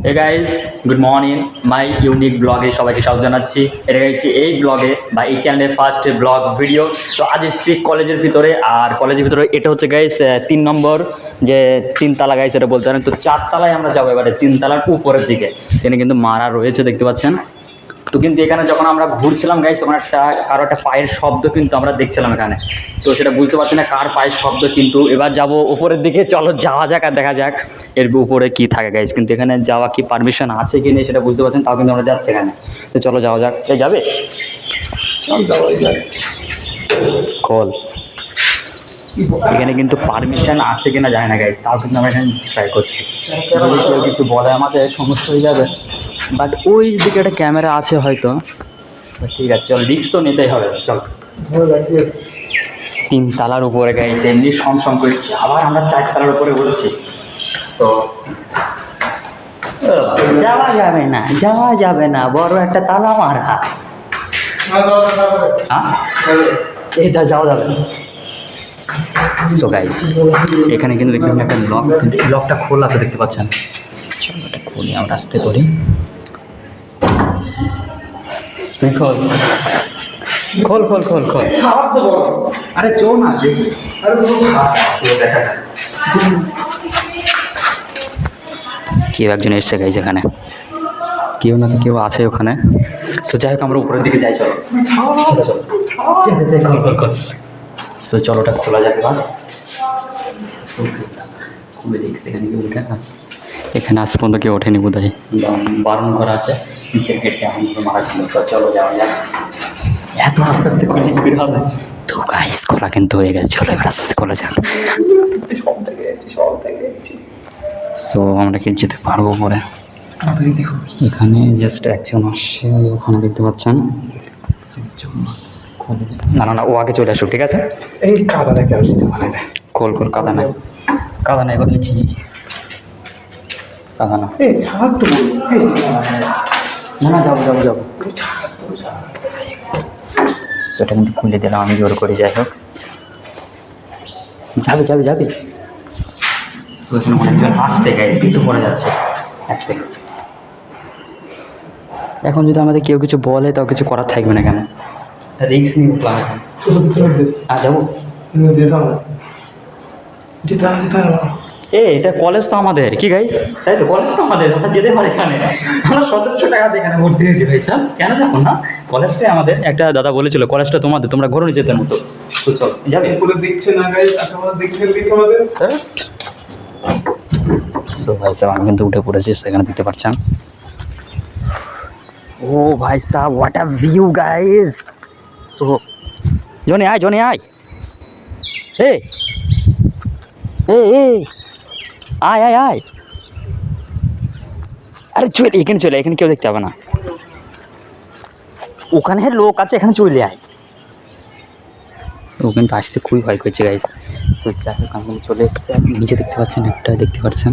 Hey guys, good morning. My unique ব্লগে সবাইকে স্বাগত জানাচ্ছি। এটা হচ্ছে এই ব্লগে বা এই চ্যানেলের ফার্স্ট ব্লগ ভিডিও। তো আজ এসেছি কলেজের ভিতরে, আর কলেজের ভিতরে এটা হচ্ছে গাইস 3 নম্বর যে 3 তালা গাইস, এটা বলতে পারেন। তো 4 তালায় আমরা যাবো এবারে, 3 তালার উপরের দিকে। এখানে কিন্তু মারা রয়েছে, দেখতে পাচ্ছেন। তো কিন্তু এখানে যখন আমরা ঘুরছিলাম গাইস, তখন কারো একটা পায়ের শব্দ কিন্তু আমরা দেখছিলাম এখানে। তো সেটা বুঝতে পারছি না কার পায়ের শব্দ, কিন্তু এবার যাব উপরের দিকে। চলো যাওয়া যাক আর দেখা যাক এর উপরে কি থাকে গাইস। কিন্তু এখানে যাওয়া কি পারমিশন আছে কি নেই সেটা বুঝতে পারছেন, তাও কিন্তু আমরা যাচ্ছি এখানে। তো চলো যাওয়া যাক। এই যাবে, চল যাওয়াই যাক। খোল। এখানে কিন্তু পারমিশন আছে কিনা জানি না গাইস, তাও কিন্তু আমরা এখানে ট্রাই করছি। যদি কেউ কিছু বলে আমাদের সমস্যা হয়ে যাবে, বাট ওই দিকে একটা ক্যামেরা আছে হয়তো। ঠিক আছে, চল, রিস্ক তো নিতেই হবে। চল 3 তালার উপরে গাইছে, এমনি সম করছি, আবার আমরা 4 তালার উপরে বলছি। তো যাওয়া যাবে না, যাওয়া যাবে না, বড় একটা তালা মারা। হ্যাঁ, এইটা যাওয়া যাবে না। সো গাইস, এখানে কিন্তু দেখতে পাচ্ছেন একটা লক, কিন্তু এই লকটা খোলা আছে, দেখতে পাচ্ছেন। চলো এটা খুলি, আমরা আস্তে করি। তুই খোল, খোল খোল খোল খোল। আরে চো না, দেখি। কেউ একজন এসছে গাইজ এখানে, কেউ না তো কেউ আছে ওখানে। সো যাই হোক, আমরা উপরের দিকে যাই। চলো চলো চলো, খোল খোল খোল। তো চলো ওটা খোলা যাবে। বা খুলে দেখছি এখানে কেউ উঠে না, এখানে আজ পর্যন্ত কেউ ওঠেনি, বোধ হয় বারণ করা আছে। নিচের গেটটা এমন করে মারা ছিল। তো চলো যাওয়া যাক। এত আস্তে আস্তে খুলে বের হবে তো গাইস, খোলা কিন্তু হয়ে গেছে। চলো এবার আস্তে আস্তে খোলা যাক। সব থেকে গেছি। সো আমরা কি যেতে পারবো পরে? দেখুন এখানে জাস্ট একজন আসছে, ওখানে দেখতে পাচ্ছেন। আস্তে আস্তে খোলে। না না না, ও আগে চলে আসুক, ঠিক আছে। এই কাদাটা কেন দিতে পারে না? খোল খোল, কাদা নাই, কাদা নাই, কথা দিচ্ছি, কাদা না। এই ছাড় তো, না না, যাবো যাবো যাবো। সেটা কিন্তু খুলে দিলাম আমি জোর করে। যাই হোক, যাবে যাবে যাবে। অনেকজন আসছে গাইস, একটু পরে যাচ্ছে। এক সেকেন্ড। এখন যদি আমাদের কেউ কিছু বলে, তাও কিছু করার থাকবে না। কেন রিস্ক নিয়ে উঠলাম এখন। আর যাবো, এটা কলেজ তো আমাদের, কি গাইস, তাই তো? কলেজ তো আমাদের, আমরা যেতে পারি এখানে। আমরা 1700 টাকা দিয়ে এখানে ভর্তি হয়েছি ভাই সাহেব, কেন যাবো না? কলেজটাই আমাদের। একটা দাদা বলেছিল কলেজটা তোমাদের, তোমরা ঘরে যেতে মতো। তো চল যাবে। দিচ্ছে না গাইস, দিচ্ছে আমাদের। তো ভাই সাহেব আমি কিন্তু উঠে পড়েছি, সেখানে দেখতে পাচ্ছেন। ও ভাই সাহেব, what a view guys. So Johnny আয়, জনি আয়, এ এ এ আয় আয় আয়। আরে চলে, এখানে চলে, এখানে কেউ দেখতে হবে না। ওখানে লোক আছে, এখানে চলে আয়। ও কিন্তু আসতে খুবই ভয় করছে গাইস। সো যাই হোক, আমি চলে এসেছি। নিচে দেখতে পাচ্ছেন, একটা দেখতে পাচ্ছেন,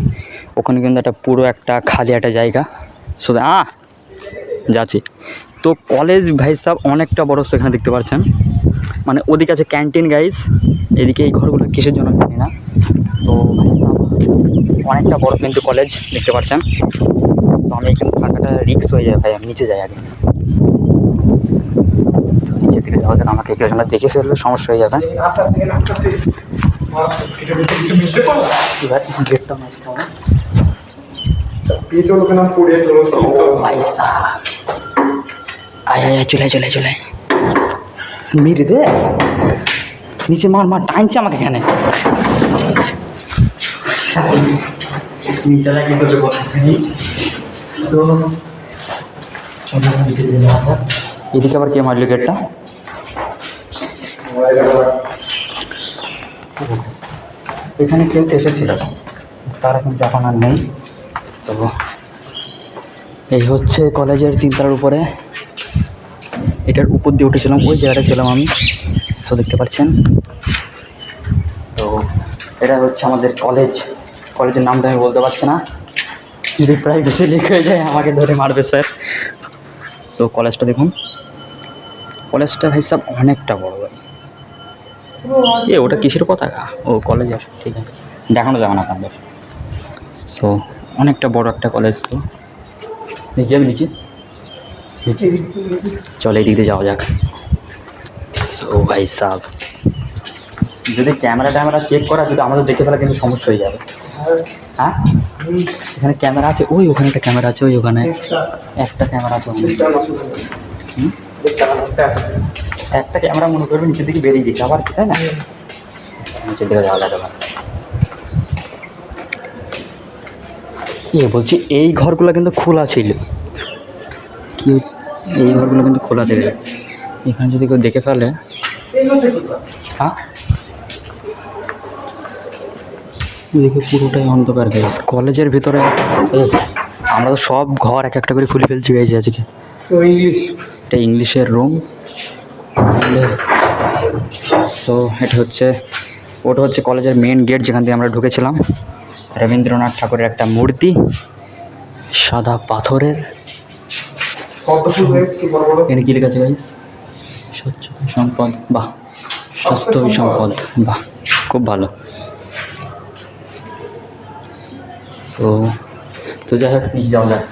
ওখানে কিন্তু একটা পুরো একটা খালি একটা জায়গা। সো যাচ্ছি। তো কলেজ ভাই সাহেব অনেকটা বড়, সেখানে দেখতে পাচ্ছেন। মানে ওদিকে আছে ক্যান্টিন গাইস, এদিকে এই ঘরগুলো কিসের জন্য জানি না। তো ভাই সাহেব অনেকটা বড় কিন্তু কলেজ, দেখতে পাচ্ছেন। তো আমি কিন্তু থাকাটা রিস্ক হয়ে যায় ভাই, আমি নিচে যাই আগে। তো নিচের দিকে যাওয়া যাক, আমাকে কেউ যেন দেখে ফেললে সমস্যা হয়ে যাবে। এবার গেটটা নষ্ট হবে। ভাই সাহেব আয় আয়, চলে চলে চলে, মেরে দে নিচে, মার মার, টাইনছে আমাকে এখানে। এদিকে আবার কে মারলো গেটটা? এখানে কেউ তো এসেছিল, তারা কিন্তু এখন আর নেই। তো এই হচ্ছে কলেজের 3 তলার উপরে, এটার উপর দিয়ে উঠেছিলাম, ওই জায়গাটা ছিলাম আমি। সো দেখতে পাচ্ছেন। তো এটা হচ্ছে আমাদের কলেজ। কলেজের নামটা আমি বলতে পারছি না, যদি প্রাইভেসি লিক হয়ে যায় আমাকে ধরে মারবে স্যার। সো কলেজটা দেখুন, কলেজটা ভাই সব অনেকটা বড় ভাই। ওটা কিসের পতাকা? ও কলেজের, ঠিক আছে, দেখানো যাবে না আপনাদের। সো অনেকটা বড় একটা কলেজ। তো নিচে যাবে, নিচে নিচে চলো এই দিক দিয়ে যাওয়া যাক। সো ভাই সাহ, যদি ক্যামেরা চেক করা, যদি আমাদের দেখে ফেলা কিন্তু সমস্যা হয়ে যাবে। হ্যাঁ, এখানে ক্যামেরা আছে, ওই ওখানে একটা ক্যামেরা আছে, ওই ওখানে একটা ক্যামেরা আছে। একটা ক্যামেরা মনে করবে নিচের দিকে বেরিয়ে গেছে আবার, কি তাই না? নিচের দিকে যাওয়া যাবে না। বলছি এই ঘরগুলো কিন্তু খোলা ছিল, কি এই ঘরগুলো কিন্তু খোলা ছিল। এখানে যদি কেউ দেখে ফেলে, হ্যাঁ দেখে পুরোটাই অন্ধকার গাইস। কলেজের ভিতরে আমরা তো সব ঘর এক একটা করে খুলে ফেলছি গাইছি আজকে। এটা ইংলিশের রুম। সো এটা হচ্ছে, ওটা হচ্ছে কলেজের মেন গেট, যেখান থেকে আমরা ঢুকেছিলাম। রবীন্দ্রনাথ ঠাকুরের একটা মূর্তি, সাদা পাথরের। এখানে কী লেখা আছে গাইস? স্বচ্ছতা সম্পদ, বাহ। স্বাস্থ্য সম্পদ, বাহ, খুব ভালো। তো যাই হোক, নিচে যাওয়া যায়।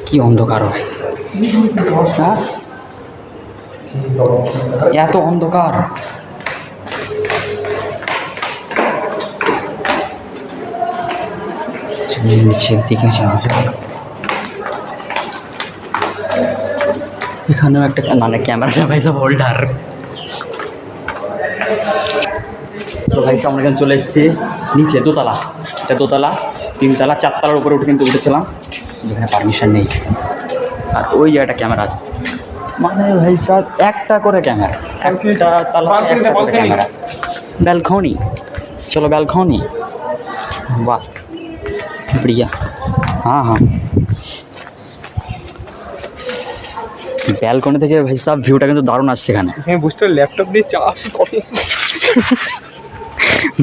কি অন্ধকার গাইস, হ্যাঁ এত অন্ধকার। নিচের দিকে যাওয়া যাক। এখানেও একটা মানে ক্যামেরাটা ভাইসা হোল্ডার। তো ভাইসা আমরা এখানে চলে এসেছি নিচে, দোতলা। এটা দোতলা, 3 তলা, 4 তলার উপরে উঠে কিন্তু উঠেছিলাম, যেখানে পারমিশন নেই। আর ওই জায়গাটা ক্যামেরা আছে, মানে ভাই সাহেব একটা করে ক্যামেরা, একটা তালা একটা করে ক্যামেরা। ব্যালকনি, চলো ব্যালকনি, বাহ बढ़िया। हाँ हाँ, ব্যালকনি থেকে ভাই সাহেব ভিউটা কিন্তু দারুণ আসছে এখানে। বুঝতে ল্যাপটপ নিয়ে চা কফি,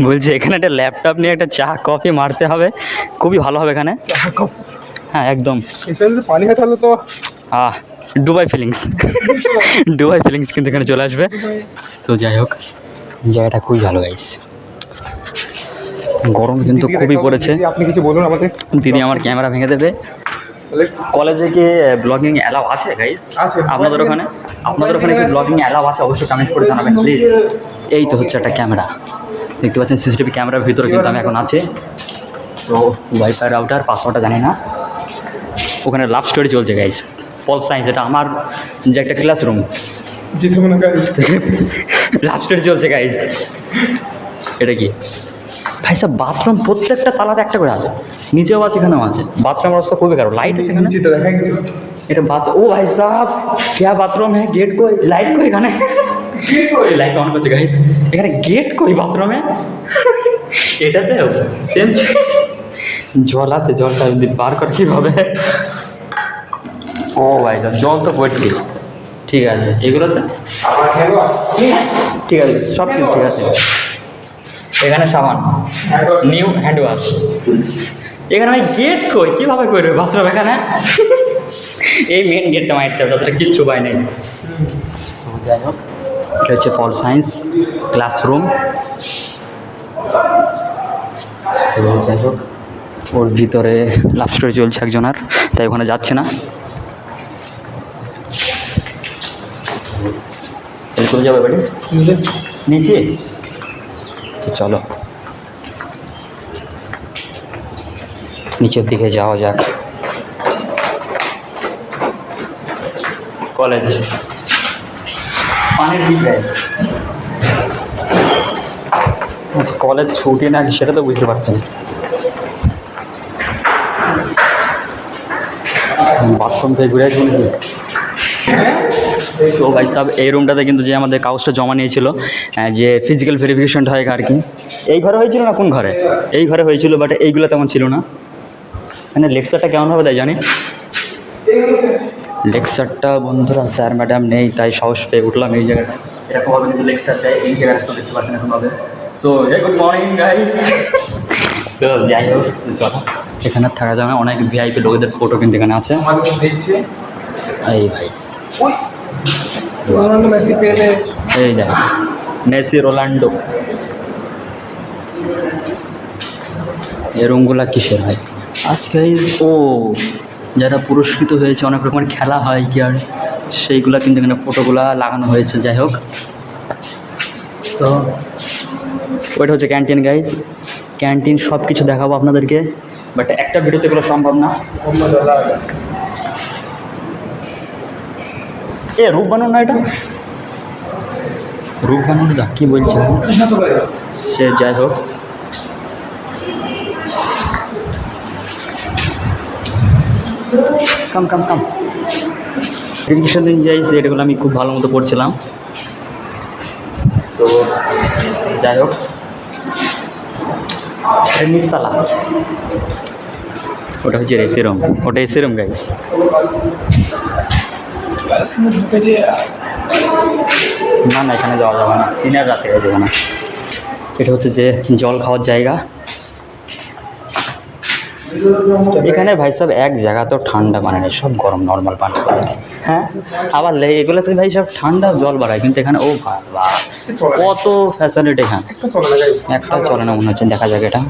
বলছি এখানে একটা ল্যাপটপ নিয়ে একটা চা কফি মারতে হবে, খুবই ভালো হবে এখানে। হ্যাঁ একদম, পানি খেতে হলে তো দুবাই ফিলিংস, দুবাই ফিলিংস কিন্তু এখানে চলে আসবে। সো যাই হোক, জায়গাটা খুবই ভালো গাইস। গরম কিন্তু খুবই পড়েছে। আপনি কিছু বলুন আমাদের। দিদি আমার ক্যামেরা ভেঙে দেবে। কলেজে কি ব্লগিং অ্যালাউ আছে গাইস? আছে। আপনাদের ওখানে কি ব্লগিং অ্যালাউ আছে? অবশ্যই কমেন্ট করে জানাবেন প্লিজ। এই তো হচ্ছে একটা ক্যামেরা, দেখতে পাচ্ছেন সিসিটিভি ক্যামেরার ভিতরে কিন্তু আমি এখন আছি। তো ওয়াইফাই রাউটার, পাসওয়ার্ডটা জানি না। ওখানে লাভ স্টোরি চলছে গাইস, পল সায়েন্স। এটা আমার যে একটা ক্লাসরুম, লাভ স্টোরি চলছে গাইস। এটা কি ভাই সাহেব? বাথরুম প্রত্যেকটা তালাতে একটা করে আছে, নিচেও আছে, এখানেও আছে। বাথরুম অবস্থা খুবই খারাপ, লাইট আছে এখানে। এটা ও ভাই সাহেব क्या বাথরুম है? गेट कोई, लाइट कोई এখানে? লাইট অন করছে গাইস, এখানে গেট কই বাথরুমে? এটাতে সেম জল আছে, জলটা বার কর কীভাবে? ও ভাই সাহেব জল তো পড়ছে, ঠিক আছে। এগুলোতে ঠিক আছে, সব কিছু ঠিক আছে। এখানে সাবান, নিউ হ্যান্ড ওয়াশ। এখানে ভাই গেট কই, কীভাবে করবে বাথরুম এখানে? এই মেন গেটটা মারতে হবে, তাছাড়া কিচ্ছু পাই নেই। যাই হোক, এটা হচ্ছে পল সায়েন্স ক্লাসরুম। যাই হোক, ওর ভিতরে লাভ স্টোরি চলছে একজনের, তাই ওখানে যাচ্ছে না। কোথায় যাবে বাড়ি? নিচে। তো চলো নিচের দিকে যাওয়া যাক। কলেজ পানির বিল গাইস। আচ্ছা, কলেজ ছুটি নাকি সেটা তো বুঝতে পারছি না। বাথরুম থেকে ঘুরে আসবো নাকি? তো ভাই সাহেব এই রুমটাতে কিন্তু যে আমাদের কাগজটা জমা নিয়েছিল, যে ফিজিক্যাল ভেরিফিকেশনটা হয় আর কি, এই ঘরে হয়েছিল না কোন ঘরে? এই ঘরে হয়েছিল, বাট এইগুলো তেমন ছিল না। মানে লেকচারটা কেমন হবে তাই জানি। লেকচারটা বন্ধুরা স্যার ম্যাডাম নেই, তাই সাহস পেয়ে উঠলাম এই জায়গাটা। এরকমভাবে কিন্তু লেকচার দেয়, এই জায়গাটা তো দেখতে পাচ্ছেন এখন হবে। So good morning guys. So যাই হোক, কথা এখানে থাকা যাবে না, অনেক ভিআইপি লোকেদের ফটো কিন্তু এখানে আছে। এই ভাইস এই দেখ, মেসি, রোনাল্ডো। এই রুমগুলা কিসের হয়? আজকে ও যারা পুরস্কৃত হয়েছে, অনেক রকমের খেলা হয় কি আর, সেইগুলা কিন্তু এখানে ফটোগুলা লাগানো হয়েছে। যাই হোক, তো ওইটা হচ্ছে ক্যান্টিন গাইজ। ক্যান্টিন সব কিছু দেখাবো আপনাদেরকে, বাট একটা ভিডিওতে এগুলো সম্ভব না। এ রূপ বানানো না, এটা রূপ বানানো যা কী বলছে সে। যাই হোক, কাম কাম কাম এডুকেশন দিন যাই, এটাগুলো আমি খুব ভালো মতো পড়ছিলাম। তো যাই হোক, নিস্তালা ওটা হচ্ছে এসি রুম, ওটা এসি রুম গাইস। না না, এখানে যাওয়া যাবে না, সিনিয়র রাতে যাবে না। এটা হচ্ছে যে জল খাওয়ার জায়গা। এখানে ভাই সব এক জায়গা তো ঠান্ডা মানে নেই, সব গরম নর্মাল পানি। হ্যাঁ, আবার এগুলো তো ভাই সব ঠান্ডা জল বাড়ায়, কিন্তু এখানে ও বাবা কত ফ্যাসিলিটি। এখানে একটা চলে না মনে হচ্ছে, দেখা যাক এটা।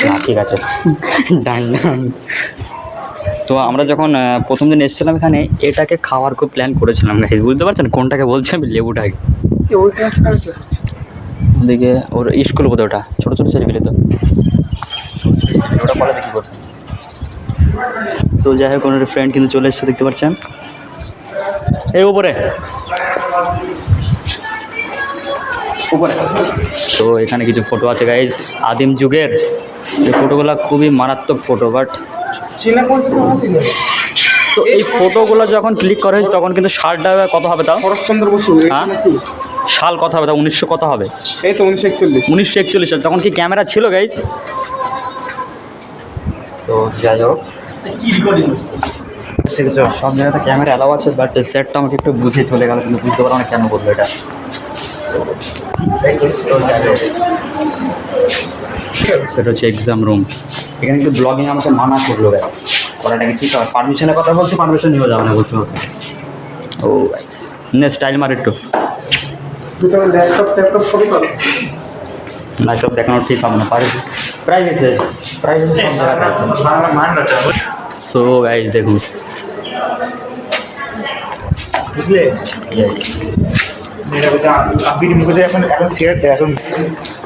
না ঠিক আছে, ডান ডান। তো আমরা যখন প্রথম দিন এসেছিলাম এখানে, এটাকে খাওয়ার খুব প্ল্যান করেছিলাম গাইস, বুঝতে পারছেন কোনটাকে বলছি আমি? লেবুটাকে। ওদিকে ওর স্কুল বোধহয়, ওটা ছোটো ছোটো ছেলে পেলে তো ওটা বলে দেখি কোথায়। তো যাই হোক, ওনার ফ্রেন্ড কিন্তু চলে এসেছে, দেখতে পাচ্ছেন এই উপরে উপরে। তো এখানে কিছু ফটো আছে গাইজ আদিম যুগের। এই ফটোগুলো খুবই মারাত্মক ফটো, বাট তো এই ফটোগুলো যখন ক্লিক করা হয়েছে তখন কিন্তু সালটা কত হবে তাও? শরৎচন্দ্র বসু। হ্যাঁ, সাল কত হবে তাও? 1900 কত হবে? এই তো 1941। 1941 সাল। তখন কি ক্যামেরা ছিল গাইজ? তো যাই হোক, সব জায়গাতে ক্যামেরা অ্যালাউ আছে, বাট সেটটা আমাকে একটু বুঝে চলে গেল, কিন্তু বুঝতে পারলাম না কেন বললো এটা। তো যাই হোক, সেটা হচ্ছে এক্সাম রুম। এখানে কিন্তু ব্লগিং আমাকে মানা করলো গাইস, করাটা কি ঠিক হবে? পারমিশনের কথা বলছি, পারমিশন নিয়েও যাবে না বলছে। ও গাইস, নে স্টাইল মার একটু। না, সব দেখানো ঠিক হবে না, প্রাইভেসি সব জায়গাতে আছে। সো গাইস দেখুন, বুঝলে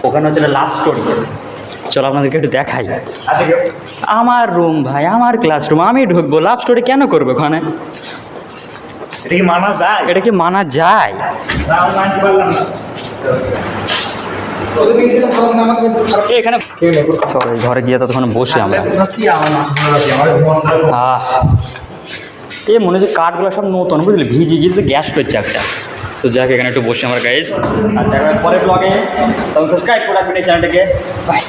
ওখানে হচ্ছে লাভ স্টোরি। চলো আপনাদেরকে একটু দেখাই। আমার রুম ভাই, আমার ক্লাসরুম, আমি ঢুকবো, লাভ স্টোরি কেন করবো ওখানে? এটা কি মানা যায়? এটা কি মানা যায়? এখানে চলো ঘরে গিয়ে ততক্ষণ বসে আমরা। এ মনে হচ্ছে কাঠগুলো সব নতুন, বুঝলি, ভিজে গিয়েছে, গ্যাস করছে একটা। তো যাক, এখানে একটু বসে আমার গাইস, আর দেখা পরে ব্লগে। তখন সাবস্ক্রাইব করে রাখবেন এই চ্যানেলটাকে। বাই।